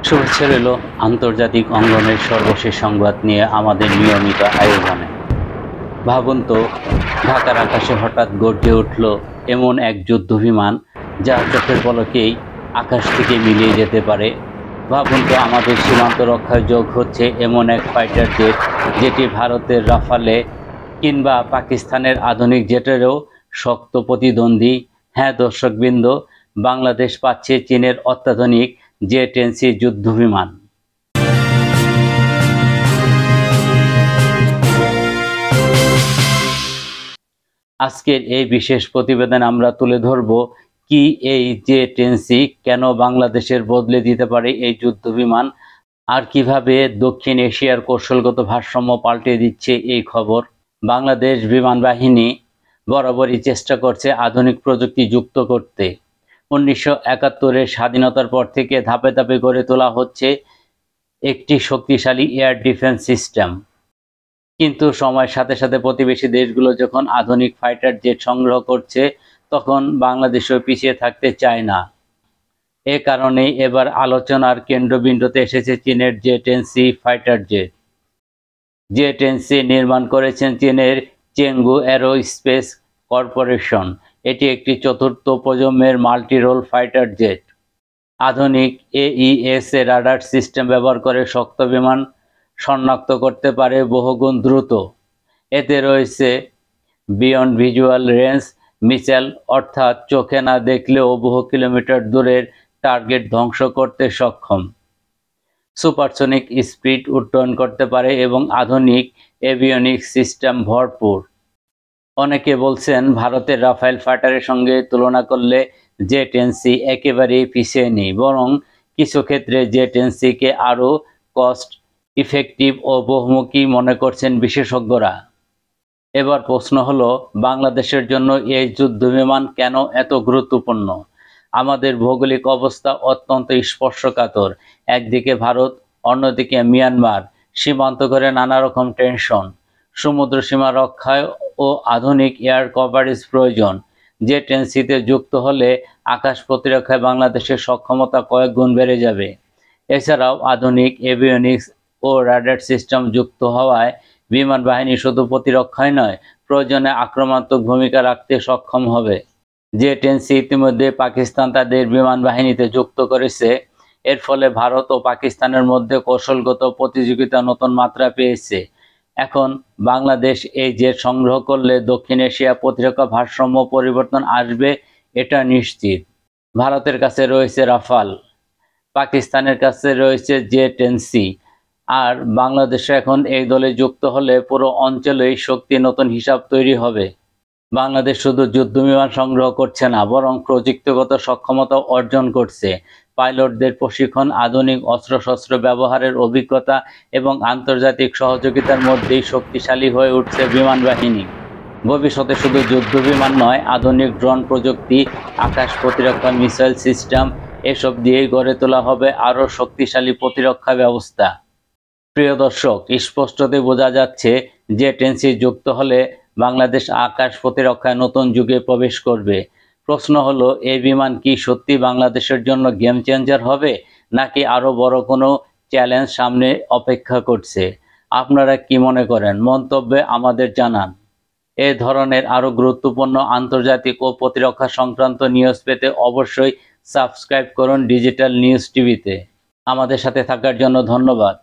শুভেচ্ছা রইল আন্তর্জাতিক অঙ্গনের সর্বশেষ সংবাদ নিয়ে আমাদের নিয়মিত আয়োজনে। ভাবুন তো, ঢাকার আকাশে হঠাৎ গর্জে উঠল এমন এক যুদ্ধবিমান যা চোখের পলকেই আকাশ থেকে মিলিয়ে যেতে পারে। ভাবুন তো, আমাদের সীমান্ত রক্ষায় যোগ হচ্ছে এমন এক ফাইটার জেট যেটি ভারতের রাফালে কিংবা পাকিস্তানের আধুনিক জেটেরও শক্ত প্রতিদ্বন্দ্বী। হ্যাঁ দর্শকবৃন্দ, বাংলাদেশ পাচ্ছে চীনের অত্যাধুনিক J-10C যুদ্ধবিমান। আজকের এই বিশেষ প্রতিবেদনে আমরা তুলে ধরব কি এই J-10C, কেন বাংলাদেশের বদলে দিতে পারে এই যুদ্ধবিমান, আর কিভাবে দক্ষিণ এশিয়ার কৌশলগত ভারসাম্য পাল্টে দিচ্ছে এই খবর। বাংলাদেশ বিমান বাহিনী বরাবরই চেষ্টা করছে আধুনিক প্রযুক্তি যুক্ত করতে। 1971-এর স্বাধীনতার পর থেকে ধাপে ধাপে গড়ে তোলা হচ্ছে একটি শক্তিশালী এয়ার ডিফেন্স সিস্টেম। কিন্তু সময়ের সাথে সাথে প্রতিবেশী দেশগুলো যখন আধুনিক ফাইটার জেট সংগ্রহ করছে, তখন বাংলাদেশও পিছিয়ে থাকতে চায় না। এ কারণেই এবার আলোচনার কেন্দ্রবিন্দুতে এসেছে চীনের J-10C ফাইটার জেট। J-10C নির্মাণ করেছেন চীনের চেংগু এরোস্পেস কর্পোরেশন। এটি একটি চতুর্থ প্রজন্মের মাল্টি রোল ফাইটার জেট। আধুনিক AES রাডার সিস্টেম ব্যবহার করে শক্ত বিমান শনাক্ত করতে পারে বহুগুণ দ্রুত। এতে রয়েছে বিয়ন্ড ভিজুয়াল রেঞ্জ মিসাইল, অর্থাৎ চোখে না দেখলেও বহু কিলোমিটার দূরের টার্গেট ধ্বংস করতে সক্ষম। সুপারসনিক স্পিড উড্ডয়ন করতে পারে এবং আধুনিক এভিওনিক সিস্টেম ভরপুর। অনেকে বলছেন ভারতের রাফায়েল ফাইটারের সঙ্গে তুলনা করলে J-10C একেবারেই পিছিয়ে নেই, বরং কিছু ক্ষেত্রে J-10C-কে আরও কস্ট ইফেক্টিভ ও বহুমুখী মনে করছেন বিশেষজ্ঞরা। এবার প্রশ্ন হলো, বাংলাদেশের জন্য এই যুদ্ধবিমান কেন এত গুরুত্বপূর্ণ? আমাদের ভৌগোলিক অবস্থা অত্যন্ত স্পর্শকাতর। একদিকে ভারত, অন্যদিকে মিয়ানমার, সীমান্ত ঘিরে নানা রকম টেনশন। সমুদ্র সীমা রক্ষায় ও আধুনিক এয়ার কভারেজ প্রয়োজন। J-10C-তে যুক্ত হলে আকাশ প্রতিরক্ষায় বাংলাদেশের সক্ষমতা কয়েক গুণ বেড়ে যাবে। এছাড়াও আধুনিক এভিওনিক্স ও রাডার সিস্টেম যুক্ত হওয়ায় বিমান বাহিনী শুধু প্রতিরক্ষায় নয়, প্রয়োজনে আক্রমণাত্মক ভূমিকা রাখতে সক্ষম হবে। J-10C ইতিমধ্যে পাকিস্তান তাদের বিমান বাহিনীতে যুক্ত করেছে। এর ফলে ভারত ও পাকিস্তানের মধ্যে কৌশলগত প্রতিযোগিতা নতুন মাত্রা পেয়েছে। এখন বাংলাদেশ এই জেট সংগ্রহ করলে দক্ষিণ এশিয়া প্রতিরক্ষা ভারসাম্য পরিবর্তন আসবে, এটা নিশ্চিত। ভারতের কাছে রয়েছে রাফাল, পাকিস্তানের কাছে রয়েছে J-10C, আর বাংলাদেশে এখন এই দলে যুক্ত হলে পুরো অঞ্চলেই শক্তি নতুন হিসাব তৈরি হবে। বাংলাদেশ শুধু যুদ্ধবিমান সংগ্রহ করছে না, বরং প্রযুক্তিগত সক্ষমতা অর্জন করছে। পাইলটদের প্রশিক্ষণ, আধুনিক অস্ত্রশস্ত্র ব্যবহারের অভিজ্ঞতা এবং আন্তর্জাতিক সহযোগিতার মধ্যেই শক্তিশালী হয়ে উঠছে বিমান বাহিনী। ভবিষ্যতে শুধু যুদ্ধবিমান নয়, আধুনিক ড্রোন প্রযুক্তি, আকাশ প্রতিরক্ষা, মিসাইল সিস্টেম, এসব দিয়েই গড়ে তোলা হবে আরও শক্তিশালী প্রতিরক্ষা ব্যবস্থা। প্রিয় দর্শক, স্পষ্টতই বোঝা যাচ্ছে J-10C যুক্ত হলে বাংলাদেশ আকাশ প্রতিরক্ষায় নতুন যুগে প্রবেশ করবে। প্রশ্ন হলো, এই বিমান কি সত্যি বাংলাদেশের জন্য গেম চেঞ্জার হবে, নাকি আরও বড় কোনো চ্যালেঞ্জ সামনে অপেক্ষা করছে? আপনারা কি মনে করেন? মন্তব্যে আমাদের জানান। এই ধরনের আরও গুরুত্বপূর্ণ আন্তর্জাতিক ও প্রতিরক্ষা সংক্রান্ত নিউজ পেতে অবশ্যই সাবস্ক্রাইব করুন ডিজিটাল নিউজ টিভিতে। আমাদের সাথে থাকার জন্য ধন্যবাদ।